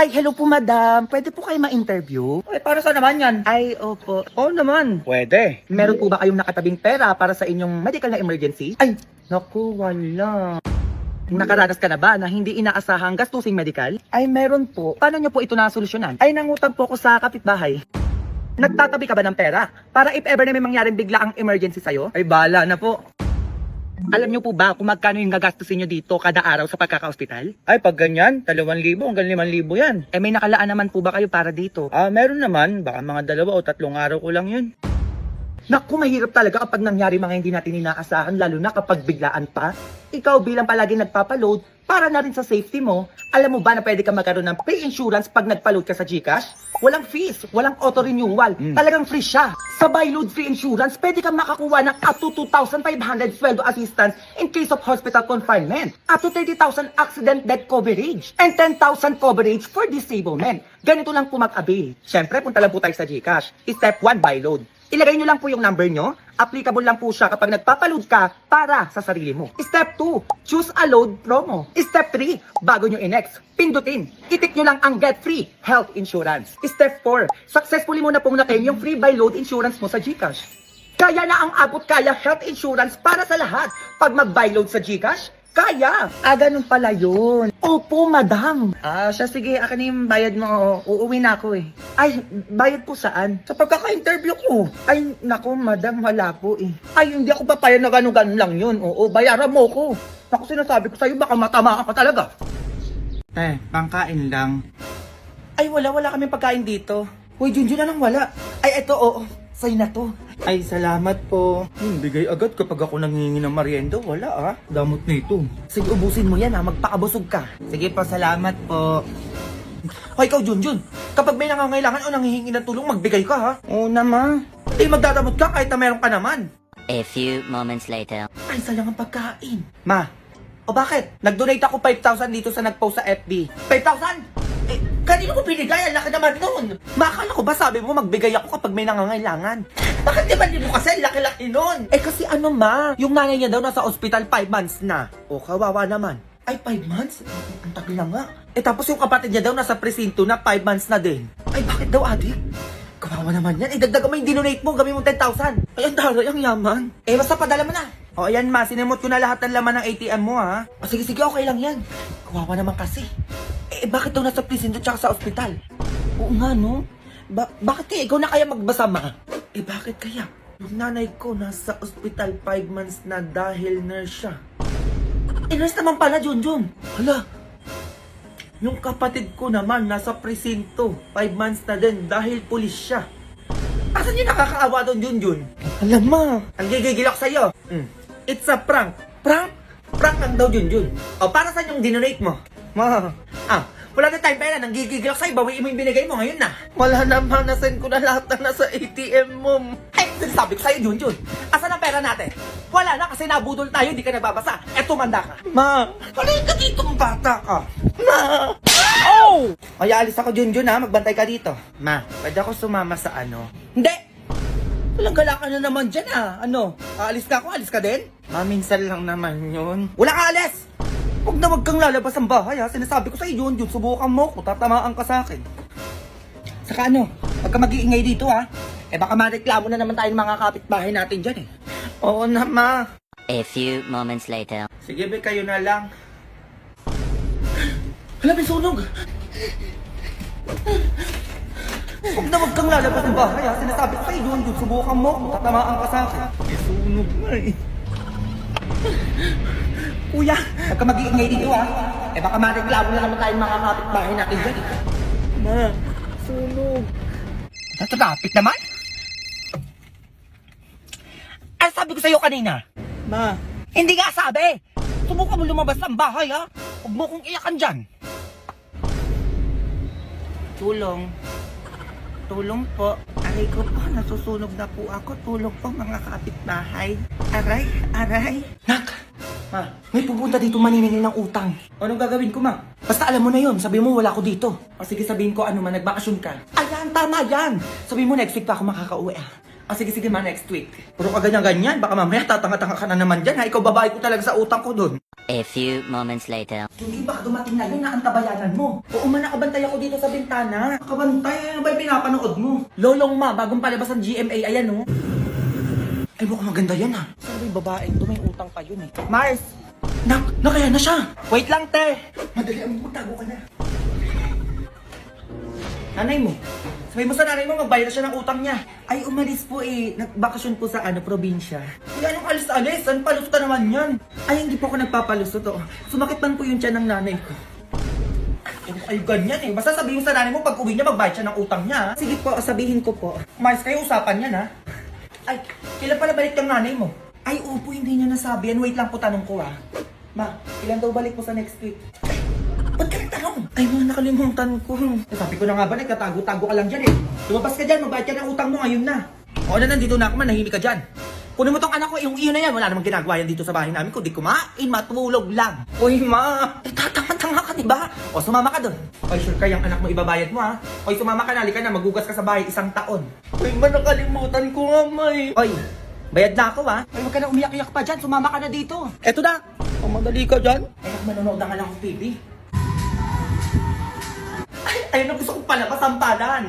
Ay, hello po madam. Pwede po kayo ma-interview? Ay, para saan naman yan? Ay, opo. Oo naman. Pwede. Meron po ba kayong nakatabing pera para sa inyong medical na emergency? Ay, naku, wala. Nakaranas ka na ba na hindi inaasahang gastusing medical? Ay, meron po. Paano nyo po ito nasolusyonan? Ay, nangutang po ko sa kapitbahay. Nagtatabi ka ba ng pera? Para if ever na may mangyaring bigla ang emergency sa'yo? Ay, bala na po. Alam nyo po ba kung magkano yung gagastusin nyo dito kada araw sa pagkaka-hospital? Ay, pag ganyan, 2,000 hanggang 5,000 yan. Eh, may nakalaan naman po ba kayo para dito? Meron naman. Baka mga 2 o 3 araw ko lang yun. Naku, mahirap talaga kapag nangyari mga hindi natin inaasahan, lalo na kapag biglaan pa. Ikaw bilang palagi nagpapaload, para na rin sa safety mo, alam mo ba na pwede ka magkaroon ng pay insurance pag nagpaload ka sa GCash? Walang fees, walang auto-renewal, talagang free siya. Sa buy load free insurance, pwede kang makakuha ng up to 2,500 sweldo assistance in case of hospital confinement, up to 30,000 accident death coverage, and 10,000 coverage for disablement. Ganito lang po mag-avail. Siyempre, punta lang po tayo sa GCash. Step 1, buy load. Ilagay nyo lang po yung number nyo. Applicable lang po siya kapag nagpapaload ka para sa sarili mo. Step 2, choose a load promo. Step 3, bago nyo i-next, pindutin. Itik nyo lang ang get free health insurance. Step 4, successfully mo na pong na-claim yung free buy load insurance mo sa GCash. Kaya na ang abot kaya health insurance para sa lahat. Pag mag-buy load sa GCash, kaya! Ganun pala yun. Opo, madam. Siya sige, akin yung bayad mo. Uuwi na ako eh. Ay, bayad po saan? Sa pagkaka-interview ko. Ay, naku, madam, wala po eh. Ay, hindi ako papayag na gano'n lang yun. Oo, bayaran mo ko. Ako sinasabi ko sa'yo, baka matamaan ka talaga. Pangkain lang. Ay, wala kami pagkain dito. Uy, Junjun na lang wala. Ay, eto, oo. Sa'yo na to. Ay, salamat po. Bigay agad kapag ako nangingi ng merienda. Wala damot na ito. Sige, ubusin mo yan magpakabusog ka. Sige po, salamat po. Hoy, ikaw, Junjun. Kapag may nangangailangan o nanghihingi ng tulong, magbigay ka ha. Oo naman. Magdadamot ka kahit na meron ka naman. A few moments later. Ay, sayang ang pagkain. Ma, o bakit? Nag-donate ako 5,000 dito sa nag-post sa FB. 5,000? Kanino ko binigay? Ang laki naman nun. Makakala ko ba sabi mo magbigay ako kapag may nangangailangan? Bakit di ba mo kasi laki-laki nun? Kasi ano ma, yung nanay niya daw nasa ospital 5 months na. O kawawa naman. Ay 5 months? Ang tagal na nga. Tapos yung kapatid niya daw nasa presinto na 5 months na din. Ay bakit daw adik? Kawawa naman yan. Dagdagan mo yung dinonate mo, gawin mo 10,000. Ay ang daray, ang yaman. Basta padala mo na. O ayan ma, sinimot ko na lahat ng laman ng ATM mo ha. Sige, okay lang yan. Kawawa naman kasi. Bakit daw nasa presinto tsaka sa ospital? Oo nga no. Bakit kaya ikaw na kaya magbasa ma? Bakit kaya? Yung nanay ko nasa ospital 5 months na dahil nurse siya. Nurse naman pala, Junjun. Hala. Yung kapatid ko naman nasa presinto 5 months na din dahil pulis siya. Asan yung nakakaawa doon, Junjun? Alam mo, ang gigigil ako sa'yo. It's a prank. Prank? Prank lang daw, Junjun. O, para saan yung dinonate mo? Ma, wala na tayong pera. Nang gigigil ako sa'yo, bawiin mo yung binigay mo ngayon na. Wala naman, nasend ko na lahat na nasa ATM mo. Sabi ko sa'yo, Junjun, asan ang pera natin? Wala na kasi nabudol tayo, di ka nagbabasa. Tumanda ka. Ma, halika ka dito, bata ka. Ma! Oh! Ay, alis ako, Junjun ha, magbantay ka dito. Ma, pwede ako sumama sa ano? Hindi! Walang gala ka na naman dyan aalis ka ako, alis ka din? Ma, minsan lang naman yun. Wala ka alis! Huwag kang lalabas ang bahay ha. Sinasabi ko sa'yo, Junjun, subukan mo ko. Tatamaan ka sa akin. Saka huwag ka mag-iingay dito ha. Baka mareklamo na naman tayong mga kapitbahay natin dyan Oo na, ma. A few moments later. Sige, kayo na lang. Hala, may sunog. Huwag kang lalabas ng bahay ha. Sinasabi ko sa'yo, Junjun, subukan mo ko. Tatamaan ka sa akin. May sunog na Kuya, huwag ka mag-iingay dito ha. Baka mareklamo na naman tayong mga kapitbahay natin dyan Ma, sunog. Natatapit naman? Ano sabi ko sa'yo kanina? Ma, Hindi nga sabi! Subukan mo lumabas ng bahay ha. Huwag mo kong iyakan dyan. Tulong. Tulong po. Aray ko po, nasusunog na po ako. Tulong po mga kapitbahay. Aray. Nak! Ma, may pupunta dito maniningil ng utang. Anong gagawin ko, ma? Basta alam mo na yun. Sabi mo wala ako dito. O sige, sabihin ko ano man, nagbakasyon ka. Ayan, tama yan. Sabi mo next week pa ako makakauwi Sige ma, next week. Puro ka ganyan-ganyan, baka mamaya tatanga-tanga ka na naman dyan ha. Ikaw babae ko talaga sa utang ko dun. A few moments later. Hindi baka dumating na yun na ang tabayanan mo. Oo man, nakabantay ako dito sa bintana. Nakabantay, ano ba yung pinapanood mo? Lolong ma, bagong palabas ng GMA, ayan oh. Ay, mukhang maganda yan ha. Sabi yung babaeng to, may utang pa yun eh. Mars! Nakaya na siya. Wait lang, te. Madali ang magtago ka na. Nanay mo. Sabi mo sa nanay mo, magbayad na siya ng utang niya. Ay, umalis po eh. Nagbakasyon po sa probinsya. Ay, anong alis-alis? Saan palusot ka naman yan? Ay, hindi po ako nagpapalusot oh. Sumakit man po yung tiyan ng nanay ko. Ay, ganyan eh. Basta sabihin sa nanay mo, pag uwi niya, magbayad siya ng utang niya. Sige po, sabihin ko po. Mars, kayo usapan yan ha. Ay, kailan pala balik yung nanay mo? Ay, opo, hindi niya nasabi yan. Wait lang po, tanong ko ha. Ma, ilan daw balik po sa next week? Ba't ka nagtanong? Ay, mga nakalimutan ko. Sabi ko na nga ba, nagkatago-tago ka lang dyan eh. Lumabas ka dyan, magbayad ka ng utang mo ngayon na. O na, nandito na ako, manahimik ka dyan. Kunin mo tong anak ko, yung iyo na yan. Wala namang ginagawa yan dito sa bahay namin. Kundi kumain, matulog lang. Uy, ma. Tatanga-tanga ka, diba? O, sumama ka dun. Oy, sure ka yung anak mo ibabayad mo, ha? Oy, sumama ka na, halika na, magugas ka sa bahay 1 taon. Uy, ma, nakalimutan ko nga, ma eh. Oy, bayad na ako, ha? Ay, wag ka na umiyak-iyak pa dyan. Sumama ka na dito. Eto na. O, madali ka dyan. Ay, manonood na nga lang akong TV. Ay, ayun ang gusto kong palabas ang palan.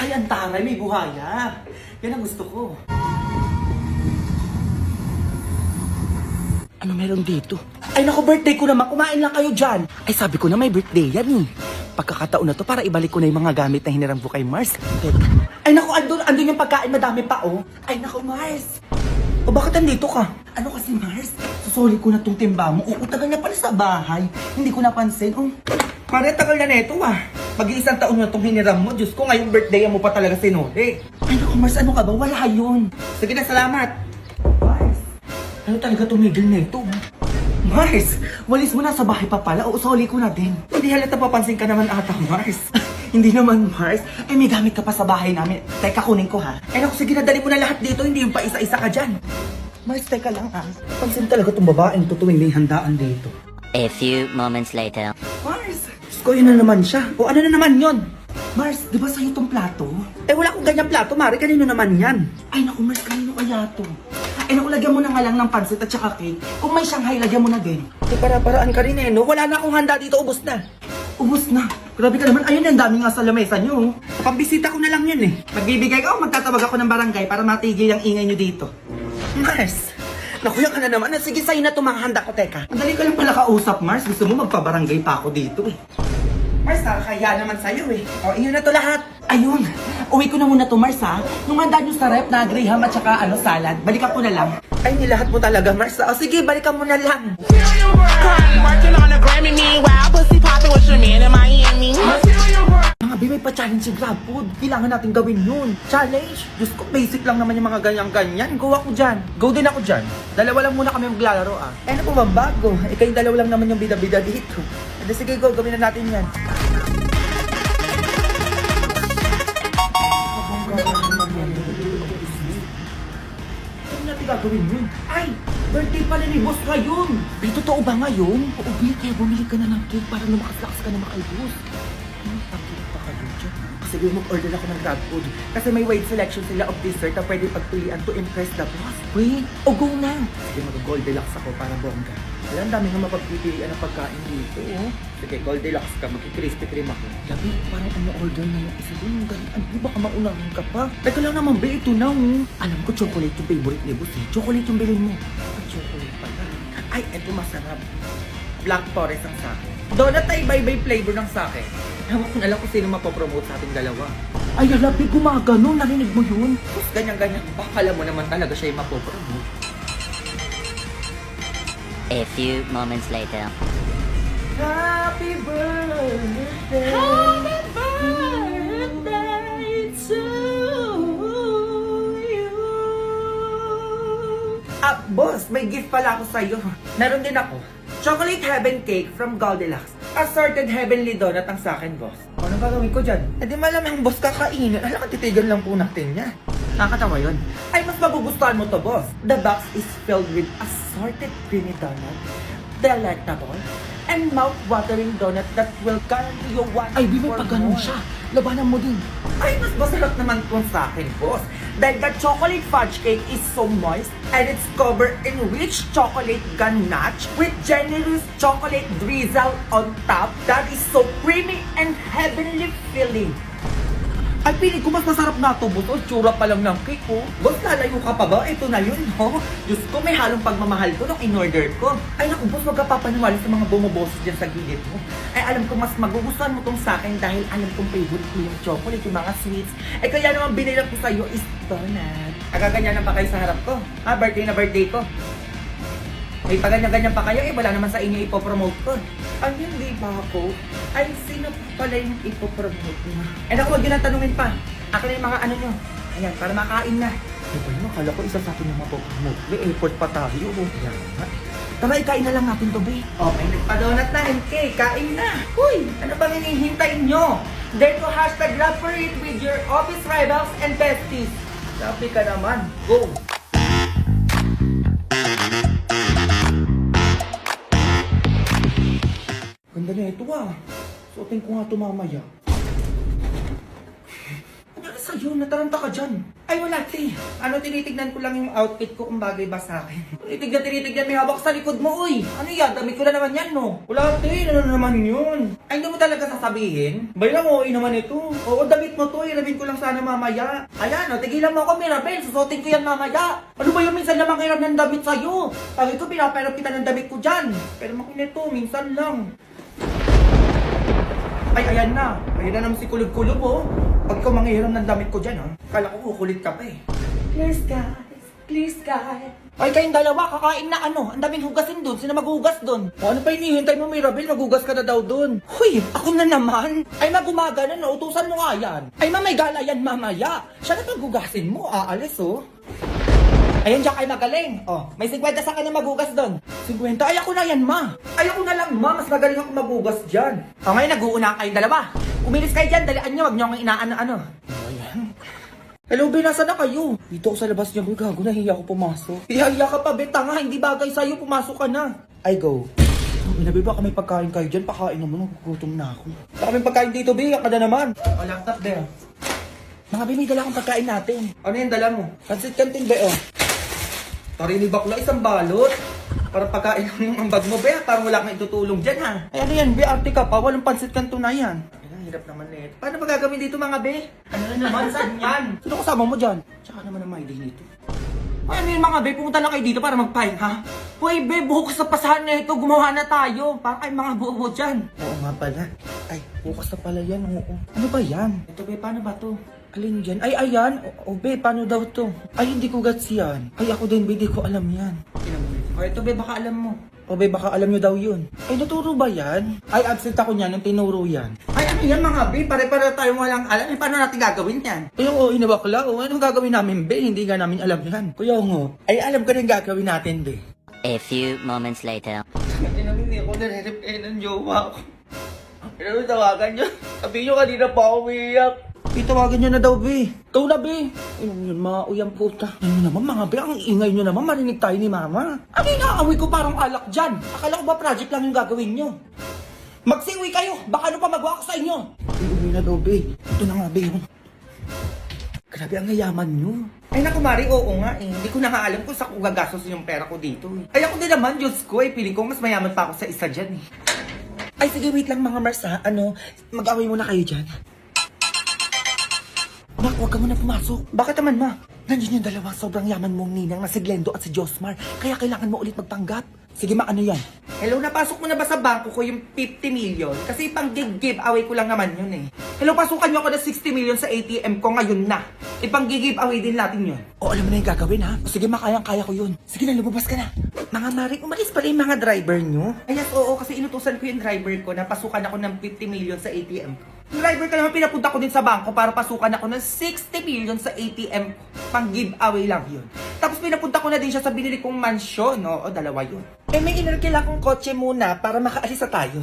Ay, ang taray, may buhaya. Yan ang gusto ko. Ano meron dito? Ay, naku, birthday ko naman. Kumain lang kayo dyan. Ay, sabi ko na may birthday yan eh. Pagkakataon na to para ibalik ko na yung mga gamit na hiniram ko kay Mars. Ay, naku, andun yung pagkain. Madami pa, oh. Ay, naku, Mars. O bakit andito ka? Ano kasi, Mars? Susuli ko na tong timba mo. Oo, tagal na pala sa bahay. Hindi ko napansin. Oh. Pare, tagal na neto ah. Mag-iisang taon na itong hiniram mo. Diyos ko, ngayong birthday mo pa talaga sinuli. Ay, naku, Mars, ano ka ba? Wala yun. Sige na, salamat. Mars, ano talaga tumigil neto? Mars, walis mo na sa bahay pa pala. O, usuli ko na din. Hindi halata papansin ka naman ata, Mars. Hindi naman, Mars. Ay, may gamit ka pa sa bahay namin. Teka, kunin ko ha. Ay, naku, sige na, dali mo na lahat dito. Hindi yung pa isa-isa ka dyan. Mars, teka lang ha. Pansin talaga itong babaeng to tuwing may handaan dito. A few moments later. Mars! Diyos ko, yun na naman siya. O ano na naman yun? Mars, di ba sa'yo itong plato? Eh, wala akong ganyang plato, Mari. Kanino naman yan? Ay, naku, Mars, kanino kaya to? Ay, naku, lagyan mo na nga lang ng pansit at saka cake. Kung may Shanghai, lagyan mo na din. Eh, para-paraan ka rin eh, no? Wala na akong handa dito, ubos na. Ubus na. Grabe ka naman. Ayun, ang dami nga sa lamesa nyo. Pambisita ko na lang yan eh. Magbibigay ka o magtatawag ako ng barangay para matigil ang ingay nyo dito. Mars, nakuya ka na naman. Sige, sa'yo na tumahanda ko, teka. Madali ka lang pala kausap, Mars. Gusto mo magpabarangay pa ako dito eh. Mars, nakakaya naman sa'yo eh. O, inyo na to lahat. Ayun. Uwi ko na muna to, Mars ha. Nung handa nyo sa rep na graham at saka salad, balikan ko na lang. Ay, nilahat mo talaga, Mars. O, sige, balikan mo na lang. Working on a Grammy, meanwhile, pussy popping with your man in Miami. Mga B, may pa-challenge si GrabFood. Kailangan natin gawin yun. Challenge? Diyos ko, basic lang naman yung mga ganyan-ganyan. Go ako dyan. Go din ako dyan. Dalawa lang muna kami maglalaro ah. Eh, ano po bang bago? Eh, kayong dalawa lang naman yung bida-bida dito. Eh, sige, go. Gawin na natin yan. Ano natin gagawin yun? Ay! Birthday pala ni Boss ngayon! Ay, totoo ba ngayon? Oo, Bill, kaya bumili ka na ng cake para lumakas-lakas ka naman kay Boss. Pagkilit pa kayo dyan. Sige, mag-order ako ng GrabFood. Kasi may wide selection sila of dessert na pwede pagpilian to impress the boss. Wait, o go na! Sige, mag-Goldilocks ako para bongga. Alam, dami nga mapagpipilian ng pagkain dito, oh. Sige, Goldilocks ka, mag-Krispy Kreme ako. Labi, parang ano order na yung isa doon. Ano, baka maunahan ka pa? Teka lang naman, ba, ito na, oh. Alam ko, chocolate yung favorite ni boss, eh. Chocolate yung bilhin mo. Ay, chocolate pala. Ay, eto masarap. Black Forest ang sake. Donut na iba-iba yung flavor ng sake. Ewan ko na lang kung sino mapopromote sa ating dalawa. Ay, alabi, gumagano. Narinig mo yun? Tapos ganyan-ganyan. Bakala mo naman talaga siya yung mapopromote. A few moments later. Happy birthday! Happy birthday to you! Ah, boss, may gift pala ako sa'yo. Meron din ako. Chocolate Heaven Cake from Goldilocks. Assorted Heavenly Donut ang sa akin, boss. Ano gagawin ko dyan? Eh di malamang boss kakainin. Alam ka, titigan lang po natin yan. Nakakatawa yun. Ay, mas magugustuhan mo to, boss. The box is filled with assorted creamy donut, delectable, and mouth-watering donut that will guarantee you one Ay, Bi, may for pagganon more. siya. Labanan mo din. Ay, mas masarap naman kung sa akin, boss. Dahil the chocolate fudge cake is so moist and it's covered in rich chocolate ganache with generous chocolate drizzle on top that is so creamy and heavenly filling. Ay, pili ko mas masarap na ito, boss. O, tsura pa lang ng cake, oh. Boss, lalayo ka pa ba? Ito na yun, no? Diyos ko, may halong pagmamahal ko nung in-order ko. Ay, naku, boss, wag ka papaniwala sa mga bumoboses dyan sa gilid mo. Ay, alam ko, mas magugustuhan mo tong sa akin dahil alam kong favorite ko yung chocolate, yung mga sweets. Ay, kaya naman binilang ko sa'yo is donut. Agaganyanan pa kayo sa harap ko. Ha, birthday na birthday ko. Ay, paganyan-ganyan pa kayo, eh, wala naman sa inyo ipopromote ko. Ay, hindi ba ako? Ay, sino pala yung ipopromote mo? Eh, naku, wag yun ang tanungin pa. Akin na yung mga ano nyo. Ayan, para makain na. Ay, ba yun? Akala ko isa sa atin yung mapopromote. May airport pa tayo. Ayan, ha? Tara, ikain na lang natin to, be. Okay, nagpa-donut na, MK. Kain na. Uy, ano bang hinihintay nyo? Dare to hashtag love for it with your office rivals and besties. Sabi ka naman. Go! Ganda na ito ah. Suotin ko nga ito mamaya. Ano sa'yo? Nataranta ka dyan. Ay wala, te. Ano, tinitignan ko lang yung outfit ko kung bagay ba sa akin. Tinitignan, may hawak sa likod mo, uy. Ano yan? Damit ko na naman yan, no? Wala, te. Ano naman yun? Ay, hindi mo talaga sasabihin? Bayang mo, naman ito. Oo, damit mo to. Irabin ko lang sana mamaya. Ayan, no, tigilan mo ako, Mirabel. Susuotin ko yan mamaya. Ano ba yung minsan lamang hirap ng damit sa'yo? Pag ito, pinapahirap kita ng damit ko dyan. Pero makinito, minsan lang. Ay, ayan na. Ayan na naman si Kulog-Kulog, oh. Pag ikaw manghihiram ng damit ko dyan, ha? Kala ko kukulit ka pa, eh. Please, guys. Please, guys. Ay, kayong dalawa, kakain na ano. Ang daming hugasin dun. Sino maghugas dun? O, ano pa hinihintay mo, Mirabel? Maghugas ka na daw dun. Huy, ako na naman. Ay, magumaga na, no? Utusan mo nga yan. Ay, may gala yan mamaya. Siya na paghugasin mo. Aalis, oh. Ayan, diyan kayo magaling. Oh, may 50 sa akin na magugas doon. 50? Ay, ako na yan, ma. Ay, ako na lang, ma. Mas magaling ako magugas dyan. O, ngayon, nag-uuna kayong dalawa. Umilis kayo dyan. Dalian nyo. Wag nyo akong inaano-ano. Ayan. Hello, be. Nasa na kayo? Dito ako sa labas niya, boy. Gago, nahiya ako pumasok. Hiya ka pa, be. Tanga. Hindi bagay sa'yo. Pumasok ka na. I go. Inabi, baka may pagkain kayo dyan. Pakain naman. Gugutom na ako. Baka may pagkain dito, be. Yan ka na naman. O, laptop, be. Mga be, may dala akong pagkain natin. Ano yung dala mo? Pansit Canton, be, oh. Tarini bakla, isang balot. Para pagkain lang yung ambag mo, be. Parang wala kang itutulong dyan, ha? Ay, ano yan, be? Arte ka pa. Walang pansit kanto na yan. Ay, hirap naman na ito. Paano ba gagawin dito, mga be? Ano na naman, saan yan? Sino kasama mo dyan? Tsaka naman ang ID nito. Ay, ano yun, mga be? Pumunta na kayo dito para magpahin, ha? Hoy, be, bukas sa pasahan na ito. Gumawa na tayo. Para kayong mga buo dyan. Oo nga pala. Ay, bukas na pala yan, oo. Ano ba yan? Ito, be, paano ba to? Alin dyan? Ay, ayan. O, be, paano daw to? Ay, hindi ko gets yan. Ay, ako din, be, di ko alam yan. O, ito, be, baka alam mo. O, be, baka alam nyo daw yun. Ay, naturo ba yan? Ay, absent ako niyan nung tinuro yan. Ay, ano yan, mga be? Pare-pare tayong walang alam. Ay, paano natin gagawin yan? Ay, oo, inabakla. O, anong gagawin namin, be? Hindi nga namin alam yan. Kuya, ngo. Ay, alam ko na yung gagawin natin, be. A few moments later. Hindi ako nare-reply ng jowa ko. Pero tawagan nyo. Sabi nyo kanina pa ako umiyak. Itawagan nyo na daw, be. Ikaw na, be. Ayun yun, mga uyang puta. Ano naman, mga be, ang ingay nyo naman, marinig tayo ni mama. Ano yung naaamoy ko parang alak dyan? Akala ko ba project lang yung gagawin nyo? Magsiuwi kayo! Baka ano pa magawa ko sa inyo? Uwi na daw, be. Ito na nga, be. Grabe ang yayaman nyo. Ay naku, Mari, oo nga eh. Hindi ko na nga alam kung saan ko gagastos yung pera ko dito eh. Ay ako din naman, Diyos ko eh. Piling ko mas mayaman pa ako sa isa dyan eh. Ay sige, wait lang mga Mars ha. Ano, mag-away muna kayo dyan. Nak, huwag ka muna pumasok. Bakit naman, ma? Nandiyan yung dalawa sobrang yaman mong ninang na si Glendo at si Josmar. Kaya kailangan mo ulit magpanggap. Sige ma, ano yan? Hello, napasok mo na ba sa bangko ko yung 50 million? Kasi pang giveaway ko lang naman yun eh. Hello, pasukan nyo ako ng 60 million sa ATM ko ngayon na. Ipang giveaway din natin yun. O, alam mo na yung gagawin ha? O sige ma, kaya ko yun. Sige na, lumabas ka na. Mga Mari, umalis pala yung mga driver nyo? Ay, yes, oo, kasi inutusan ko yung driver ko na pasukan ako ng 50 million sa ATM ko. Yung driver ka naman, pinapunta ko din sa bangko para pasukan ako ng 60 million sa ATM ko. Pang giveaway lang yun. Tapos pinapunta ko na din siya sa binili kong mansyon. O, dalawa yun. Eh, may inarkila kong kotse muna para makaalis na tayo.